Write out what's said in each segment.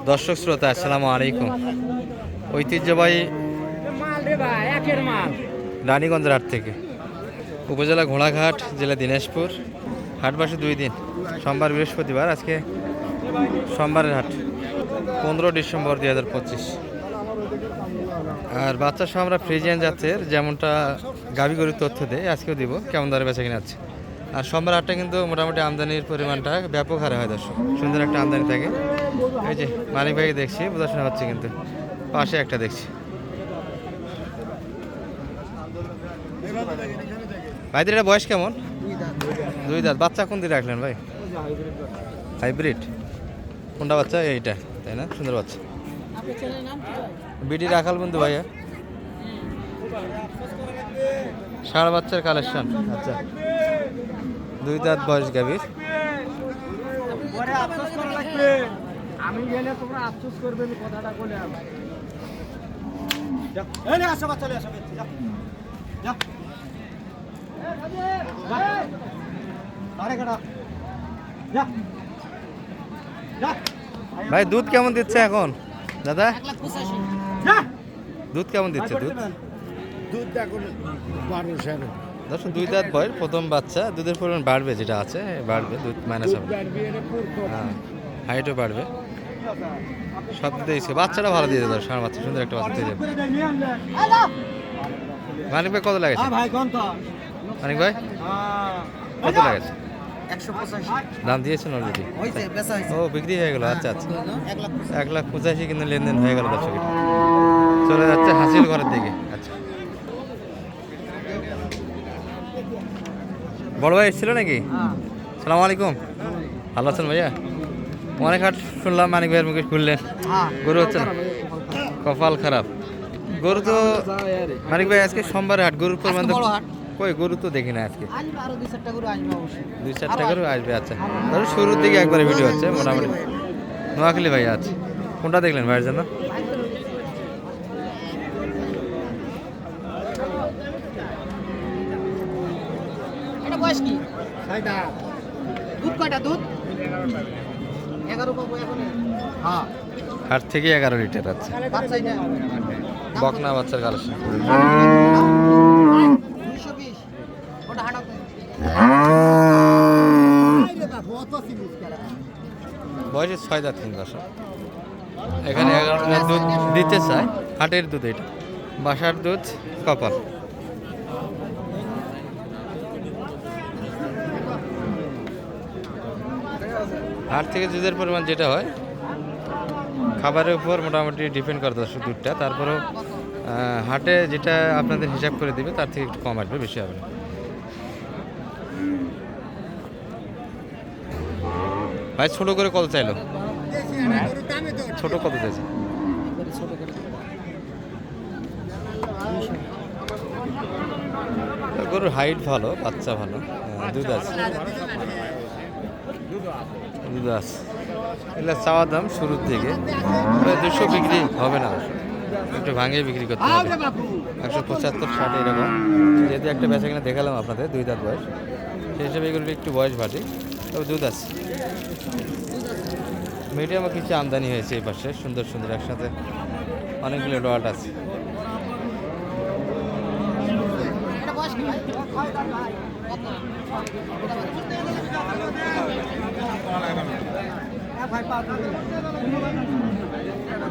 দর্শক শ্রোতা আসসালামু আলাইকুম। ঐতিহ্যবাহী রানীগঞ্জের হাট থেকে উপজেলা ঘোড়াঘাট, জেলা দিনাজপুর। হাট বসে 2 দিন, সোমবার বৃহস্পতিবার। আজকে সোমবারের হাট 15 ডিসেম্বর 2025। আর বাচ্চা সহ আমরা ফ্রিজিয়ান জাতের যেমনটা গাভী গরুর তথ্য দেয় আজকেও দিব কেমন দরে বেচা কিনা আছে। আর সোমবার হাটটা কিন্তু মোটামুটি আমদানির পরিমাণটা ব্যাপক হারে হয় দর্শক, সুন্দর একটা আমদানি থাকে। এই যে মানিক ভাইকে দেখছি, বোঝাশোনা হচ্ছে, কিন্তু পাশে একটা দেখছি। ভাইদের এটা বয়স কেমন? 2 দাঁত। বাচ্চা কোন দিয়ে রাখলেন ভাই? হাইব্রিড। কোনটা বাচ্চা? এইটা, তাই না? সুন্দর বাচ্চা। বিডি রাখাল বন্ধু ভাইয়া, ষাঁড় বাচ্চার কালেকশন। আচ্ছা, 2 দাঁত বয়স গাভীর। আমি গেলে তোমরা আফসোস করবে, কথাটা বলে ভাই দুধ কেমন দিচ্ছে এখন দাদা? দুধ কেমন দিচ্ছে? দুধ এখন 12-13। 2 দাঁত বয়স, প্রথম বাচ্চা। দুধের পরিমাণ বাড়বে, যেটা আছে বাড়বে, দুধ মাইনাস হবে। হ্যাঁ, হাইটও বাড়বে, সব দিতে ইচ্ছে। বাচ্চাটা ভালো দিয়ে দেবে, ষাঁড় বাচ্চা, সুন্দর একটা বাচ্চা দিয়ে দেবে। মানিক ভাই কত লাগেছে? মানিক ভাই কত লাগেছে? 185 দাম দিয়েছেন অলরেডি? ও, বিক্রি হয়ে গেল। আচ্ছা আচ্ছা, 1,85,000 কিন্তু লেনদেন হয়ে গেল দর্শক। চলে যাচ্ছে হাসিল ঘরের দিকে। আচ্ছা, বড় ভাই এসেছিল নাকি? সালাম আলাইকুম, ভালো আছেন ভাইয়া? অনেক হাট শুনলাম মানিক ভাইয়ের মুখে খুললেন, গরু হচ্ছে না, কপাল খারাপ। গরু তো মানিক ভাই আজকে সোমবারে হাট, গরুর পরিমাণ তো কই, গরু তো দেখি না আজকে। 2-4টা গরু আসবে। আচ্ছা, ধরো শুরুর দিকে একবারে ভিডিও হচ্ছে মোটামুটি। নোয়াখালী ভাই আছে, কোনটা দেখলেন ভাইয়ের জন্য? হাট থেকে 11 লিটার আছে, বকনা বাচ্চার কালেকশন। বয়সে 6 দাঁত কিন্তু আসলে। এখানে 11 লিটার দুধ দিতে চায়, হাটের দুধ এটা, বাসার দুধ, কপাল। হাট থেকে দুধের পরিমাণ যেটা হয় খাবারের উপর মোটামুটি ডিপেন্ড করে দর্শক দুধটা। তারপরেও হাটে যেটা আপনাদের হিসাব করে দিবে তার থেকে একটু কম আসবে, বেশি হবে না। ভাই ছোট করে কত চাইলো? ছোট কত চাইছে? গরুর হাইট ভালো, বাচ্চা ভালো, দুধ আছে, দুধ আছে। এগুলো চাওয়া দাম শুরুর দিকে 200 বিক্রি হবে না, একটু ভাঙিয়ে বিক্রি করতে হবে। 175-60 এরকম। যেহেতু একটা বেচা কিনা দেখালাম আপনাদের, 2 দাঁত বয়স, সেই হিসাবে এগুলোর একটু বয়স বাড়ে, তবে দুধ আছে। মিডিয়ামে কিছু আমদানি হয়েছে এই পাশে, সুন্দর সুন্দর একসাথে অনেকগুলো ডট আছে।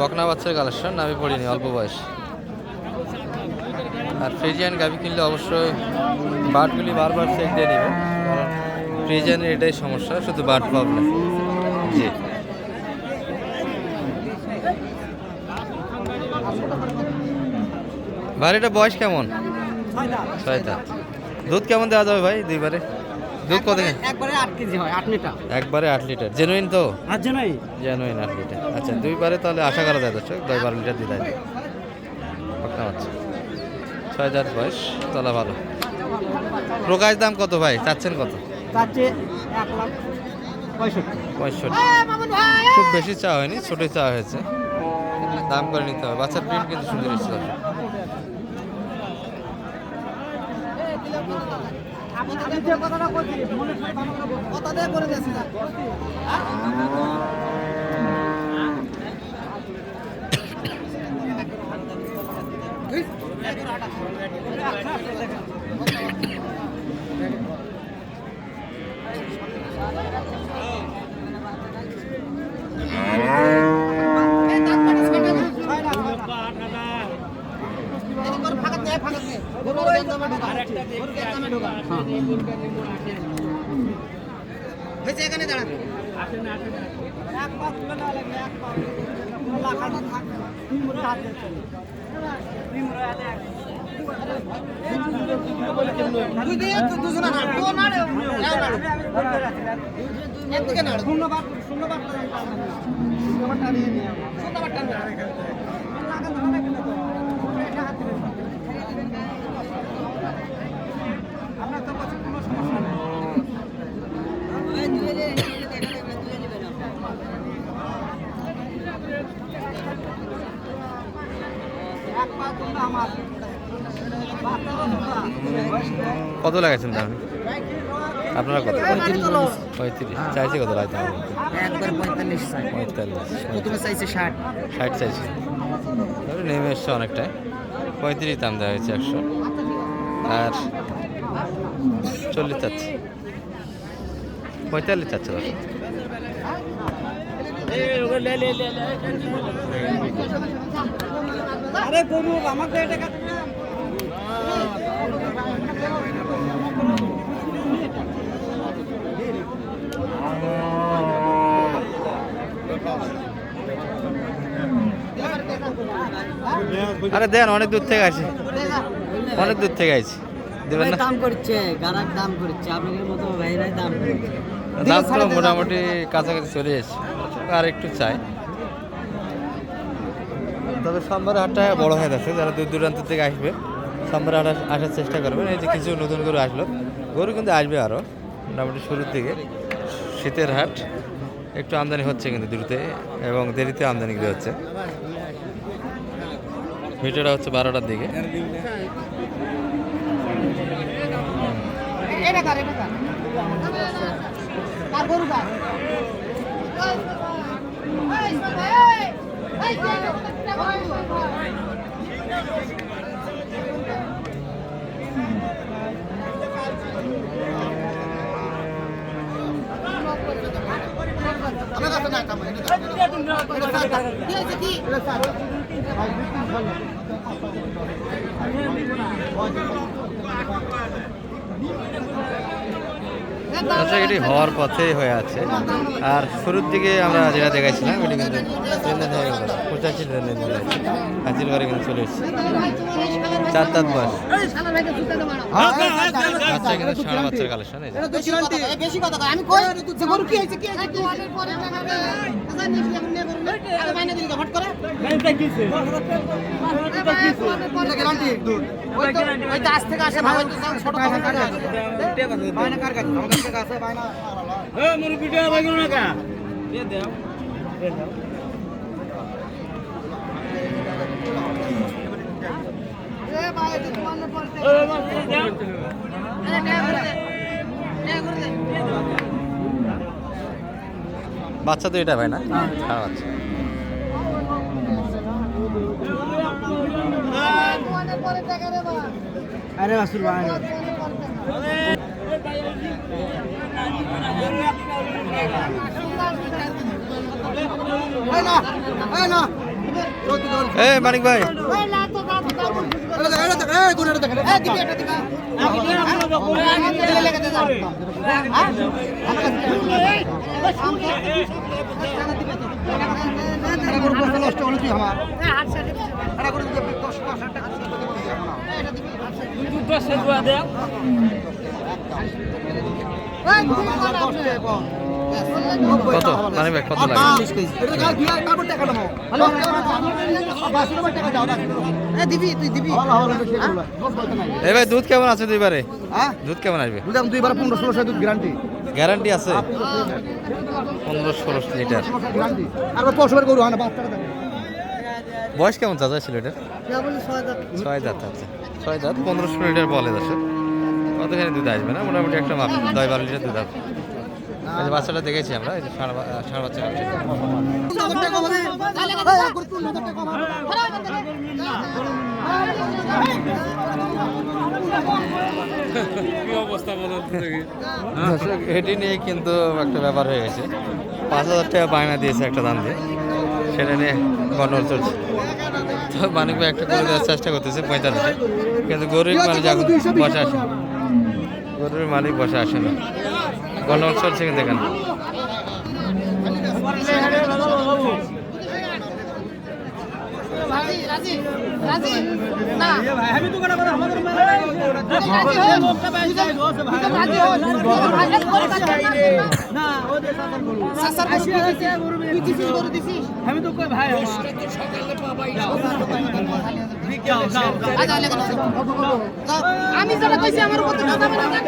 বকনা বাচ্চার কালেকশন আমি পড়িনি, অল্প বয়স। আর ফ্রিজিয়ান গাভি কিনলে অবশ্যই বাটগুলি বারবার চেক দিয়ে নেবেন, কারণ ফ্রিজিয়ানের এটাই সমস্যা, শুধু বাট প্রবলেম। জি, বাড়িটা বয়স কেমন? 6 দাঁত। দুধ কেমন দেওয়া যাবে ভাই দুইবারে? দুধ কত? একবারে 8 কেজি হয়, 8 লিটার। একবারে 8 লিটার জেনুইন তো? আর জেনুইন, জেনুইন 8 লিটার। আচ্ছা, দুইবারে তাহলে আশা করা যায় দর্শক 10-12 লিটার দিতে হবে। আচ্ছা, 6 দাঁত বয়স, তলা ভালো। প্রকাশ দাম কত ভাই, চাচ্ছেন কত? চাচ্ছে 1,65,000। খুব বেশি চাওয়া হয়নি, ছোটই চাওয়া হয়েছে, দাম করে নিতে হবে। বাচ্চার প্রিন্ট কিন্তু সুন্দর এসেছে। আমি যে কথাটা বলছি মনে করে ভালো করে কথা দিয়ে করে দিয়েছি। এখানে দাঁড়াবে আপনার তো কোনো সমস্যা নেই কত লাগাইছেন দাম আপনারা কত 35 চাইছে কত লাগাইতে হবে একবার 45 চাই 45 প্রথমে চাইছে 60 60 চাইছে নেমে এসছে অনেকটাই 35 দাম দেওয়া হয়েছে 100 আর 40 চাচ্ছে 45 চাচ্ছে দশ আরে গরু আমাকে এটা আরে দেন অনেক দূর থেকে আসি অনেক দূর থেকে আইছি দেবেন না দাম করছে গারার দাম করছে আপনাদের মতো ভাইরাই দাম করছে দাম তো মোটামুটি কাছাকাছি চলে এসেছে আর একটু চাই তবে সোমবার হাটটা বড় হয়ে যাচ্ছে যারা দূর দূরান্ত থেকে আসবে সোমবার হাট আসার চেষ্টা করবেন এই যে কিছু নতুন গরু আসলো গরু কিন্তু আসবে আরও মোটামুটি শুরুর দিকে শীতের হাট একটু আমদানি হচ্ছে কিন্তু দ্রুতে এবং দেরিতে আমদানি হচ্ছে ভিডিওটা হচ্ছে 12টার দিকে আচ্ছা এটি হওয়ার পথে হয়ে আছে আর শুরুর দিকে আমরা যেটা দেখাইছিলাম এটি কিন্তু লেনদেন হয়ে গেল 85 লেনদেন হয়েছে হাজির করে কিন্তু চলে এসেছে 4 দাঁত বয়স বাচ্চা কিন্তু ষাঁড় বাচ্চার কালেকশন এই যে বেশি কথা আমি কই গরু কি হইছে কি হইছে অনেক পরে মাইনে দিলি হট করে গ্যারান্টি ওই তো আজ থেকে আসে ভাই ছোট কথা কার আছে বাইনা কার কাছে আমাদের থেকে আছে বাইনা এ মুরু ভিডিও বাইনা না কা দে দাও দে দাও এ ভাই তোমার না পড়তে এ মাছ দাও আরে নে করে দে বাচ্চা তো এটা ভাই না ষাঁড় বাচ্চা আরে রাসূল ভাই মানিক ভাই কত মানিক ভাই কত লাগে দিবি তুই দিবি এই ভাই দুধ কেমন আছে দুইবারে দুধ কেমন আসবে দুইবার 15-16 দুধ গ্যারান্টি গ্যারান্টি আছে 15-16 লিটার আর 500 গরু হয় না বাচ্চাটা বয়স কেমন চাচা ছিল এটা 6 দাঁত আচ্ছা 6 দাঁত 1500 লিটার বলে দর্শক কতখানি দুধ আসবে না মোটামুটি একটা মাপ 10-12 লিটার দুধ আসবে এই যে বাচ্চাটা দেখেছি আমরা এই যে ষাঁড় বাচ্চা কাটছে দর্শক এটি নিয়ে কিন্তু একটা ব্যাপার হয়ে গেছে 5,000 টাকা বায়না দিয়েছে একটা দাম দিয়ে সেটা নিয়ে গন্ডগোল চলছে তো মানিক ভাই একটা করে দেওয়ার চেষ্টা করতেছে 45 কিন্তু গরিব মানুষ এখন বসে আসে গরুর মালিক বসে আসে না, গন্ডগোল চলছে কিন্তু এখানে। আমি তো কই ভাই আমি যেটা কইছি আমার উপর কথা বলে না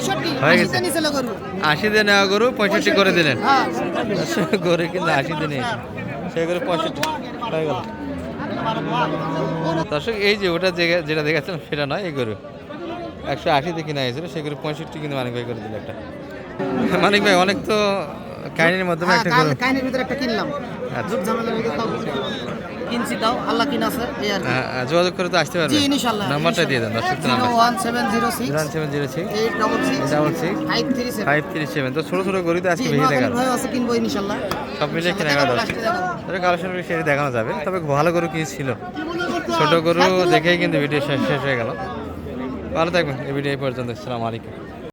65 হয়ে গেছে। নিচে গরু 80 দিয়ে নেওয়া গরু 65 করে দিলেন। হ্যাঁ গরু কিন্তু 80 দিয়ে নিয়েছে, সেই গরু 65 হয়ে গেল। দর্শক এই যে ওটা যেটা দেখাচ্ছিলাম সেটা নয়, এই গরু 180 দিয়ে কিনা হয়েছিল, সেই গরু 65 কিন্তু মানিক ভাই করে দিল একটা। মানিক ভাই অনেক তো কাহিনীর মাধ্যমে একটা গরু, কাহিনীর ভিতরে একটা কিনলাম আচ্ছা। দুধ ঝামেলা লেগে তাও কিনছি, তাও আল্লাহ কিনাছে এই আর কি। যোগাযোগ করে তো আসতে পারবে। জি ইনশাআল্লাহ নাম্বারটা দিয়ে দেন দর্শক, নাম্বার 01706 0706 866 866 537 537। তো ছোট ছোট গরু তো আজকে জি বেশি দেখা নোয়াখালীর ভাই আছে কিনবো ইনশাআল্লাহ। সব মিলিয়ে কেনাকাটা দর্শক, তবে কালেকশন সেটা দেখানো যাবে। তবে ভালো গরু কি ছিল, ছোট গরু দেখেই কিন্তু ভিডিও শেষ হয়ে গেল। ভালো থাকবেন, এই ভিডিও এই পর্যন্ত। আসসালামু আলাইকুম।